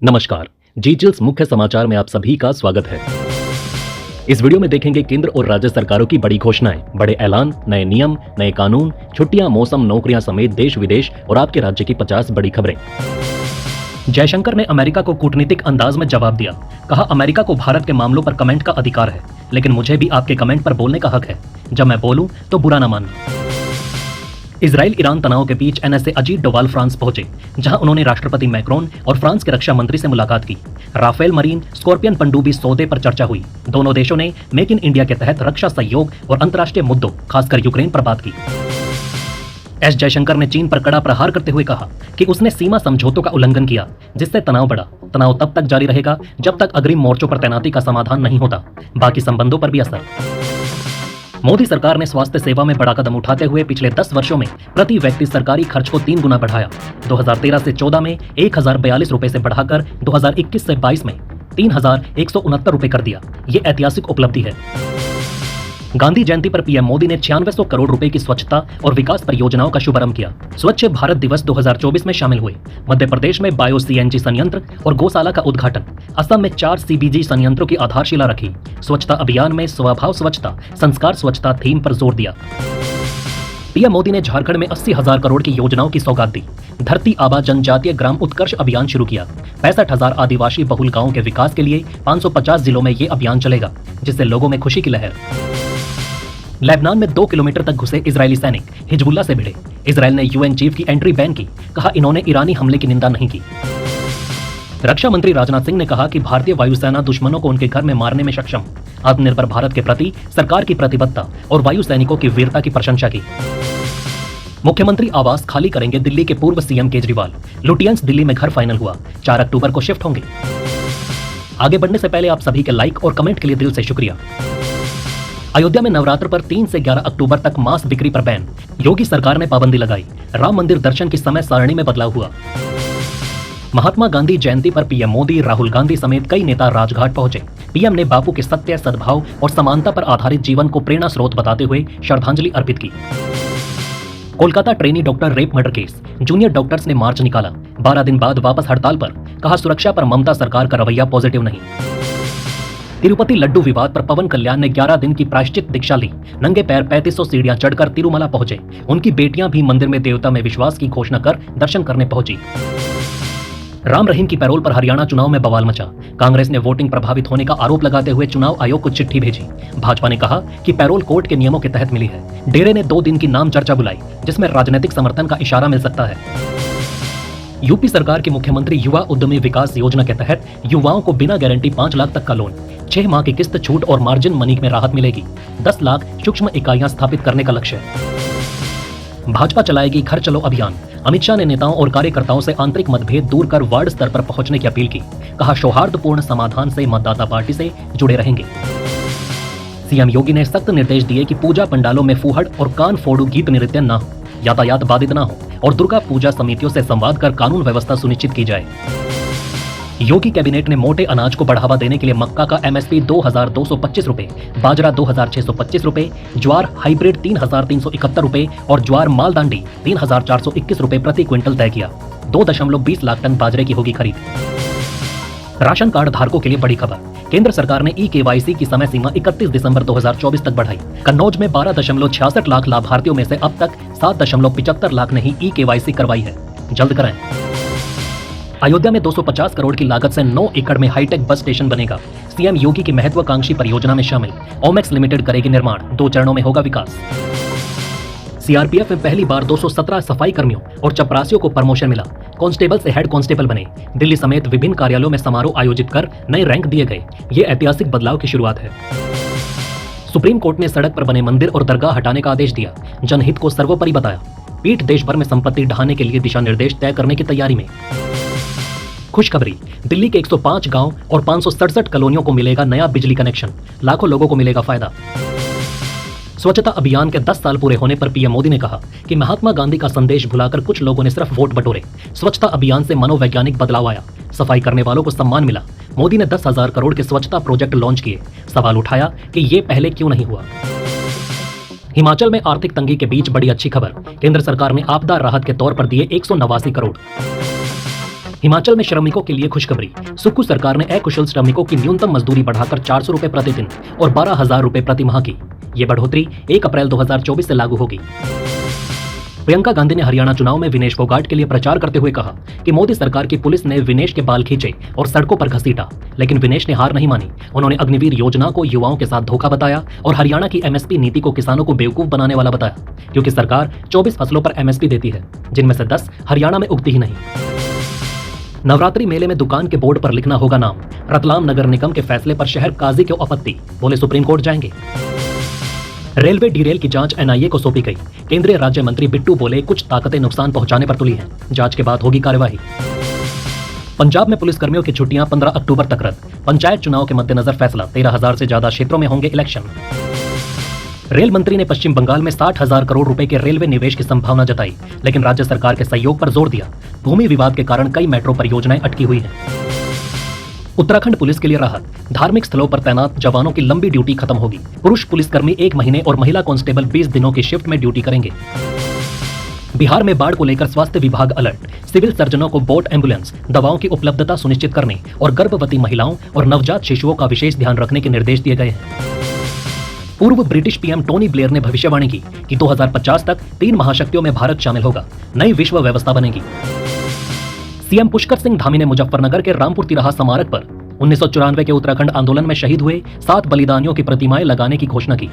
नमस्कार। जीजीएल्स मुख्य समाचार में आप सभी का स्वागत है। इस वीडियो में देखेंगे केंद्र और राज्य सरकारों की बड़ी घोषणाएं, बड़े ऐलान, नए नियम, नए कानून, छुट्टियां, मौसम, नौकरियां समेत देश विदेश और आपके राज्य की 50 बड़ी खबरें। जयशंकर ने अमेरिका को कूटनीतिक अंदाज में जवाब दिया। कहा, अमेरिका को भारत के मामलों पर कमेंट का अधिकार है, लेकिन मुझे भी आपके कमेंट पर बोलने का हक है। जब मैं बोलूं तो बुरा ना मानना। इजराइल ईरान तनाव के बीच एनएसए अजीत डोवाल फ्रांस पहुंचे, जहां उन्होंने राष्ट्रपति मैक्रोन और फ्रांस के रक्षा मंत्री से मुलाकात की। राफेल मरीन स्कॉर्पियन पनडुब्बी सौदे पर चर्चा हुई। दोनों देशों ने मेक इन इंडिया के तहत रक्षा सहयोग और अंतर्राष्ट्रीय मुद्दों, खासकर यूक्रेन पर बात की। एस जयशंकर ने चीन पर कड़ा प्रहार करते हुए कहा कि उसने सीमा समझौतों का उल्लंघन किया, जिससे तनाव बढ़ा। तनाव तब तक जारी रहेगा जब तक अग्रिम मोर्चों पर तैनाती का समाधान नहीं होता। बाकी संबंधों पर भी असर। मोदी सरकार ने स्वास्थ्य सेवा में बड़ा कदम उठाते हुए पिछले 10 वर्षों में प्रति व्यक्ति सरकारी खर्च को 3 गुना बढ़ाया। 2013 से 14 में 1042 रुपए से बढ़ाकर 2021 से 22 में 3169 रुपए कर दिया। ये ऐतिहासिक उपलब्धि है। गांधी जयंती पर पीएम मोदी ने 9600 करोड़ रुपए की स्वच्छता और विकास परियोजनाओं का शुभारंभ किया। स्वच्छ भारत दिवस 2024 में शामिल हुए। मध्य प्रदेश में बायो सीएनजी संयंत्र और गौशाला का उद्घाटन। असम में 4 सीबीजी संयंत्रों की आधारशिला रखी। स्वच्छता अभियान में स्वभाव स्वच्छता, संस्कार स्वच्छता थीम पर जोर दिया। पीएम मोदी ने झारखंड में 80,000 करोड़ की योजनाओं की सौगात दी। धरती आबा जनजातीय ग्राम उत्कर्ष अभियान शुरू किया। 65,000 आदिवासी बहुल गांवों के विकास के लिए 550 जिलों में ये अभियान चलेगा, जिससे लोगों में खुशी की लहर। लेबनान में 2 किलोमीटर तक घुसे इजरायली सैनिक हिजबुल्लाह से भिड़े। इजरायल ने यूएन चीफ की एंट्री बैन की। कहा, इन्होंने ईरानी हमले की निंदा नहीं की। रक्षा मंत्री राजनाथ सिंह ने कहा कि भारतीय वायुसेना दुश्मनों को उनके घर में मारने में सक्षम। आत्मनिर्भर भारत के प्रति सरकार की प्रतिबद्धता और वायु सैनिकों की वीरता की प्रशंसा की। मुख्यमंत्री आवास खाली करेंगे दिल्ली के पूर्व सीएम केजरीवाल। लुटियंस दिल्ली में घर फाइनल हुआ। 4 अक्टूबर को शिफ्ट होंगे। आगे बढ़ने से पहले आप सभी के लाइक और कमेंट के लिए दिल से शुक्रिया। अयोध्या में नवरात्र पर 3 से 11 अक्टूबर तक मांस बिक्री पर बैन। योगी सरकार ने पाबंदी लगाई। राम मंदिर दर्शन की समय सारणी में बदलाव हुआ। महात्मा गांधी जयंती पर पीएम मोदी, राहुल गांधी समेत कई नेता राजघाट पहुंचे। पीएम ने बापू के सत्य, सद्भाव और समानता पर आधारित जीवन को प्रेरणा स्रोत बताते हुए श्रद्धांजलि अर्पित की। Kolkata trainee doctor rape murder case. Junior doctors ने मार्च निकाला। 12 दिन बाद वापस हड़ताल पर। कहा, सुरक्षा पर ममता सरकार का रवैया पॉजिटिव नहीं। तिरुपति लड्डू विवाद पर पवन कल्याण ने 11 दिन की प्रायश्चित दीक्षा ली। नंगे पैर 3500 सीढ़ियां चढ़कर तिरुमला पहुंचे। उनकी बेटियां भी मंदिर में देवता में विश्वास की घोषणा कर दर्शन करने पहुंची। राम रहीम की पैरोल पर हरियाणा चुनाव में बवाल मचा। कांग्रेस ने वोटिंग प्रभावित होने का आरोप लगाते हुए चुनाव आयोग को चिट्ठी भेजी। भाजपा ने कहा कि पैरोल कोर्ट के नियमों के तहत मिली है। डेरे ने 2 दिन की नाम चर्चा बुलाई, जिसमें राजनीतिक समर्थन का इशारा मिल सकता है। यूपी सरकार के मुख्यमंत्री युवा उद्यमी विकास योजना के तहत युवाओं को बिना गारंटी 5 लाख तक का लोन, 6 माह की किस्त छूट और मार्जिन मनी में राहत मिलेगी। 10 लाख सूक्ष्म इकाइयां स्थापित करने का लक्ष्य। भाजपा चलाएगी घर चलो अभियान। अमित शाह ने नेताओं और कार्यकर्ताओं से आंतरिक मतभेद दूर कर वार्ड स्तर पर पहुंचने की अपील की। कहा, सौहार्दपूर्ण समाधान से मतदाता पार्टी से जुड़े रहेंगे। सीएम योगी ने सख्त निर्देश दिए कि पूजा पंडालों में फूहड़ और कान फोड़ू गीत नृत्य न हो, यातायात बाधित न हो और दुर्गा पूजा समितियों से संवाद कर कानून व्यवस्था सुनिश्चित की जाए। योगी कैबिनेट ने मोटे अनाज को बढ़ावा देने के लिए मक्का का एमएसपी 2225 रुपए, बाजरा 2625 रुपए, ज्वार हाइब्रिड 3371 रुपए और ज्वार मालदांडी 3421 रुपए प्रति क्विंटल तय किया। 2.20 लाख टन बाजरे की होगी खरीद। राशन कार्ड धारकों के लिए बड़ी खबर। केंद्र सरकार ने ई-केवाईसी की समय सीमा 31 दिसंबर 2024 तक बढ़ाई। कन्नौज में 12.66 लाख लाभार्थियों में से अब तक 7.75 लाख ने ही ई-केवाईसी करवाई है। जल्द कराएं। अयोध्या में 250 करोड़ की लागत से 9 एकड़ में हाईटेक बस स्टेशन बनेगा। सीएम योगी की महत्वाकांक्षी परियोजना में शामिल। ओमेक्स लिमिटेड करेगी निर्माण। 2 चरणों में होगा विकास। सीआरपीएफ में पहली बार 217 सफाई कर्मियों और चपरासियों को प्रमोशन मिला। कांस्टेबल से हेड कांस्टेबल बने। दिल्ली समेत विभिन्न कार्यालयों में समारोह आयोजित कर नए रैंक दिए गए। ये ऐतिहासिक बदलाव की शुरुआत है। सुप्रीम कोर्ट ने सड़क पर बने मंदिर और दरगाह हटाने का आदेश दिया। जनहित को सर्वोपरि बताया। पीठ देश भर में संपत्ति ढहाने के लिए दिशा निर्देश तय करने की तैयारी में। खुशखबरी, दिल्ली के 105 गांव और 567 कॉलोनियों को मिलेगा नया बिजली कनेक्शन। लाखों लोगों को मिलेगा फायदा। स्वच्छता अभियान के 10 साल पूरे होने पर पीएम मोदी ने कहा कि महात्मा गांधी का संदेश भुलाकर कुछ लोगों ने सिर्फ वोट बटोरे। स्वच्छता अभियान से मनोवैज्ञानिक बदलाव आया। सफाई करने वालों को सम्मान मिला। मोदी ने 10,000 करोड़ के स्वच्छता प्रोजेक्ट लॉन्च किए। सवाल उठाया कि ये पहले क्यों नहीं हुआ। हिमाचल में आर्थिक तंगी के बीच बड़ी अच्छी खबर। केंद्र सरकार ने आपदा राहत के तौर पर दिए 189 करोड़। हिमाचल में श्रमिकों के लिए खुशखबरी। सुक्खू सरकार ने अकुशल श्रमिकों की न्यूनतम मजदूरी बढ़ाकर 400 रुपए प्रतिदिन और 12,000 रुपए प्रति माह की। ये बढ़ोतरी 1 अप्रैल 2024 से लागू होगी। प्रियंका गांधी ने हरियाणा चुनाव में विनेश फोगाट के लिए प्रचार करते हुए कहा कि मोदी सरकार की पुलिस ने विनेश के बाल खींचे और सड़कों पर घसीटा, लेकिन विनेश ने हार नहीं मानी। उन्होंने अग्निवीर योजना को युवाओं के साथ धोखा बताया और हरियाणा की एमएसपी नीति को किसानों को बेवकूफ बनाने वाला बताया, क्योंकि सरकार 24 फसलों पर एमएसपी देती है, जिनमें से 10 हरियाणा में उगती ही नहीं। नवरात्रि मेले में दुकान के बोर्ड पर लिखना होगा नाम। रतलाम नगर निगम के फैसले पर शहर काजी को आपत्ति, बोले सुप्रीम कोर्ट जाएंगे। रेलवे डीरेल की जांच एनआईए को सौंपी गई। केंद्रीय राज्य मंत्री बिट्टू बोले कुछ ताकतें नुकसान पहुंचाने पर तुली हैं, जांच के बाद होगी कार्यवाही। पंजाब में पुलिसकर्मियों की छुट्टियां 15 अक्टूबर तक रद्द। पंचायत चुनाव के मद्देनजर फैसला, 13,000 से ज्यादा क्षेत्रों में होंगे इलेक्शन। रेल मंत्री ने पश्चिम बंगाल में 60,000 करोड़ रुपए के रेलवे निवेश की संभावना जताई, लेकिन राज्य सरकार के सहयोग पर जोर दिया। भूमि विवाद के कारण कई मेट्रो परियोजनाएं अटकी हुई हैं। उत्तराखंड पुलिस के लिए राहत, धार्मिक स्थलों पर तैनात जवानों की लंबी ड्यूटी खत्म होगी। पुरुष पुलिसकर्मी 1 महीने और महिला कांस्टेबल 20 दिनों की शिफ्ट में ड्यूटी करेंगे। बिहार में बाढ़ को लेकर स्वास्थ्य विभाग अलर्ट। सिविल सर्जनों को बोट एम्बुलेंस, दवाओं की उपलब्धता सुनिश्चित करने और गर्भवती महिलाओं और नवजात शिशुओं का विशेष ध्यान रखने के निर्देश दिए गए हैं। पूर्व ब्रिटिश पीएम टोनी ब्लेयर ने भविष्यवाणी की कि 2050 तक 3 महाशक्तियों में भारत शामिल होगा, नई विश्व व्यवस्था बनेगी। सीएम पुष्कर सिंह धामी ने मुजफ्फरनगर के रामपुर तिराहा स्मारक पर 1994 के उत्तराखंड आंदोलन में शहीद हुए 7 बलिदानियों की प्रतिमाएं लगाने की घोषणा की।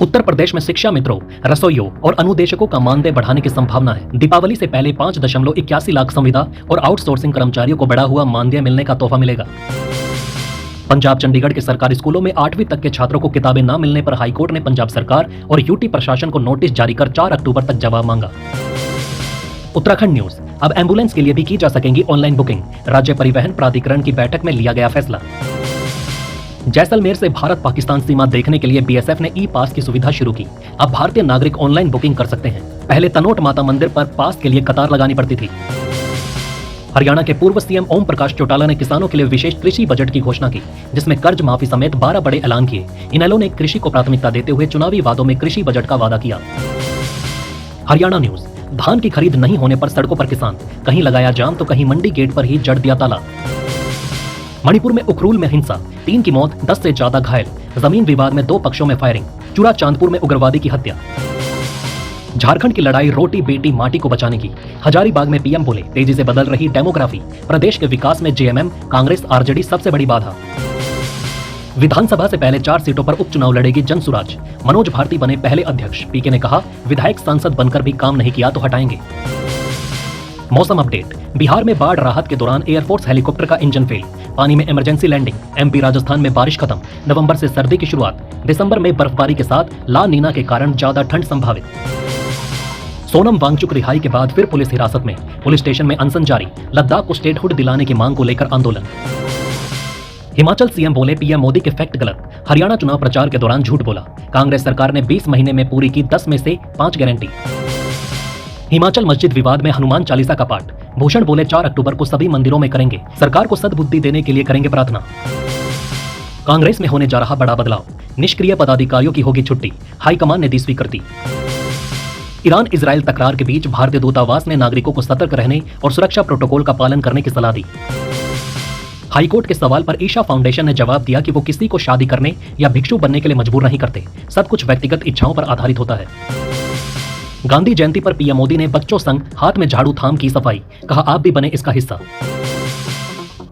उत्तर प्रदेश में शिक्षा मित्रों, रसोइयों और अनुदेशकों का मानदेय बढ़ाने की संभावना है। दीपावली से पहले 5.81 लाख संविदा और आउटसोर्सिंग कर्मचारियों को बढ़ा हुआ मानदेय मिलने का तोहफा मिलेगा। पंजाब चंडीगढ़ के सरकारी स्कूलों में 8वीं तक के छात्रों को किताबें न मिलने पर हाईकोर्ट ने पंजाब सरकार और यूटी प्रशासन को नोटिस जारी कर 4 अक्टूबर तक जवाब मांगा। उत्तराखंड न्यूज, अब एम्बुलेंस के लिए भी की जा सकेंगी ऑनलाइन बुकिंग। राज्य परिवहन प्राधिकरण की बैठक में लिया गया फैसला। जैसलमेर से भारत पाकिस्तान सीमा देखने के लिए बीएसएफ ने ई पास की सुविधा शुरू की। अब भारतीय नागरिक ऑनलाइन बुकिंग कर सकते हैं। पहले तनोट माता मंदिर पर पास के लिए कतार लगानी पड़ती थी। हरियाणा के पूर्व सीएम ओम प्रकाश चौटाला ने किसानों के लिए विशेष कृषि बजट की घोषणा की, जिसमें कर्ज माफी समेत 12 बड़े ऐलान किए। इनेलो ने कृषि को प्राथमिकता देते हुए चुनावी वादों में कृषि बजट का वादा किया। हरियाणा न्यूज, धान की खरीद नहीं होने पर सड़कों पर किसान, कहीं लगाया जाम तो कहीं मंडी गेट पर ही जड़ दिया ताला। मणिपुर में उखरूल में हिंसा, 3 की मौत, 10 से ज्यादा घायल। जमीन विवाद में 2 पक्षों में फायरिंग। चूरा चांदपुर में उग्रवादी की हत्या। झारखंड की लड़ाई रोटी बेटी माटी को बचाने की। हजारीबाग में पीएम बोले तेजी से बदल रही डेमोग्राफी, प्रदेश के विकास में जेएमएम, कांग्रेस, आरजेडी सबसे बड़ी बाधा। विधानसभा से पहले 4 सीटों पर उपचुनाव लड़ेगी जनसुराज। मनोज भारती बने पहले अध्यक्ष। पीके ने कहा विधायक सांसद बनकर भी काम नहीं किया तो हटाएंगे। मौसम अपडेट, बिहार में बाढ़ राहत के दौरान एयरफोर्स हेलीकॉप्टर का इंजन फेल, पानी में इमरजेंसी लैंडिंग। एमपी राजस्थान में बारिश खत्म, नवंबर से सर्दी की शुरुआत। दिसंबर में बर्फबारी के साथ ला नीना के कारण ज्यादा ठंड संभावित। सोनम वांगचुक रिहाई के बाद फिर पुलिस हिरासत में, पुलिस स्टेशन में अनशन जारी। लद्दाख को स्टेटहुड दिलाने की मांग को लेकर आंदोलन। हिमाचल सीएम बोले पीएम मोदी के फैक्ट गलत। हरियाणा चुनाव प्रचार के दौरान झूठ बोला। कांग्रेस सरकार ने 20 महीने में पूरी की 10 में से 5 गारंटी। हिमाचल मस्जिद विवाद में हनुमान चालीसा का पाठ। भूषण बोले 4 अक्टूबर को सभी मंदिरों में करेंगे, सरकार को सद्बुद्धि देने के लिए करेंगे प्रार्थना। कांग्रेस में होने जा रहा बड़ा बदलाव, निष्क्रिय पदाधिकारियों की होगी छुट्टी, हाईकमान ने दी स्वीकृति। ईरान इजरायल तकरार के बीच भारतीय दूतावास ने नागरिकों को सतर्क रहने और सुरक्षा प्रोटोकॉल का पालन करने की सलाह दी। हाईकोर्ट के सवाल पर ईशा फाउंडेशन ने जवाब दिया कि वो किसी को शादी करने या भिक्षु बनने के लिए मजबूर नहीं करते, सब कुछ व्यक्तिगत इच्छाओं पर आधारित होता है। गांधी जयंती पर पीएम मोदी ने बच्चों संग हाथ में झाड़ू थाम की सफाई, कहा आप भी बने इसका हिस्सा।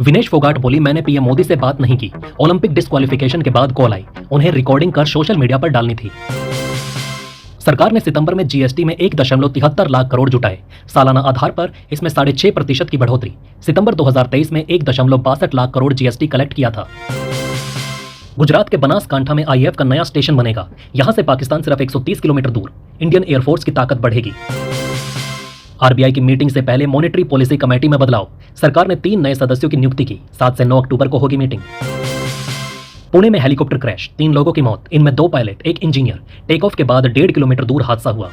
विनेश फोगाट बोली मैंने पीएम मोदी से बात नहीं की, ओलंपिक डिस्क्वालिफिकेशन के बाद कॉल आई, उन्हें रिकॉर्डिंग कर सोशल मीडिया पर डालनी थी। सरकार ने सितंबर में जीएसटी में 1.73 लाख करोड़ जुटाए, सालाना आधार पर इसमें 6.5% की बढ़ोतरी। सितंबर 2023 में 1.62 लाख करोड़ जीएसटी कलेक्ट किया था। गुजरात के बनासकांठा में आईएएफ का नया स्टेशन बनेगा, यहां से पाकिस्तान सिर्फ 130 किलोमीटर दूर। इंडियन एयरफोर्स की ताकत बढ़ेगी। आरबीआई की मीटिंग से पहले मॉनेटरी पॉलिसी कमेटी में बदलाव, सरकार ने 3 नए सदस्यों की नियुक्ति की। 7 से 9 अक्टूबर को होगी मीटिंग। पुणे में हेलीकॉप्टर क्रैश, 3 लोगों की मौत, इनमें 2 पायलट, 1 इंजीनियर। टेक ऑफ के बाद 1.5 किलोमीटर दूर हादसा हुआ।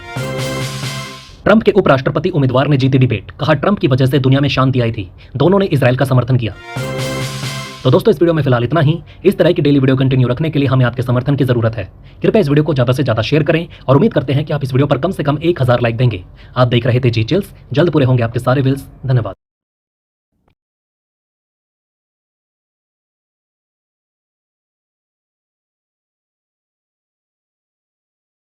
ट्रंप के उपराष्ट्रपति उम्मीदवार ने जीती डिबेट, कहा ट्रंप की वजह से दुनिया में शांति आई थी। दोनों ने इजरायल का समर्थन किया। तो दोस्तों इस वीडियो में फिलहाल इतना ही। इस तरह की डेली वीडियो कंटिन्यू रखने के लिए हमें आपके समर्थन की जरूरत है। कृपया इस वीडियो को ज्यादा से ज्यादा शेयर करें और उम्मीद करते हैं कि आप इस वीडियो पर कम से कम 1000 लाइक देंगे। आप देख रहे थे जी चिल्स, जल्द पूरे होंगे आपके सारे विल्स। धन्यवाद।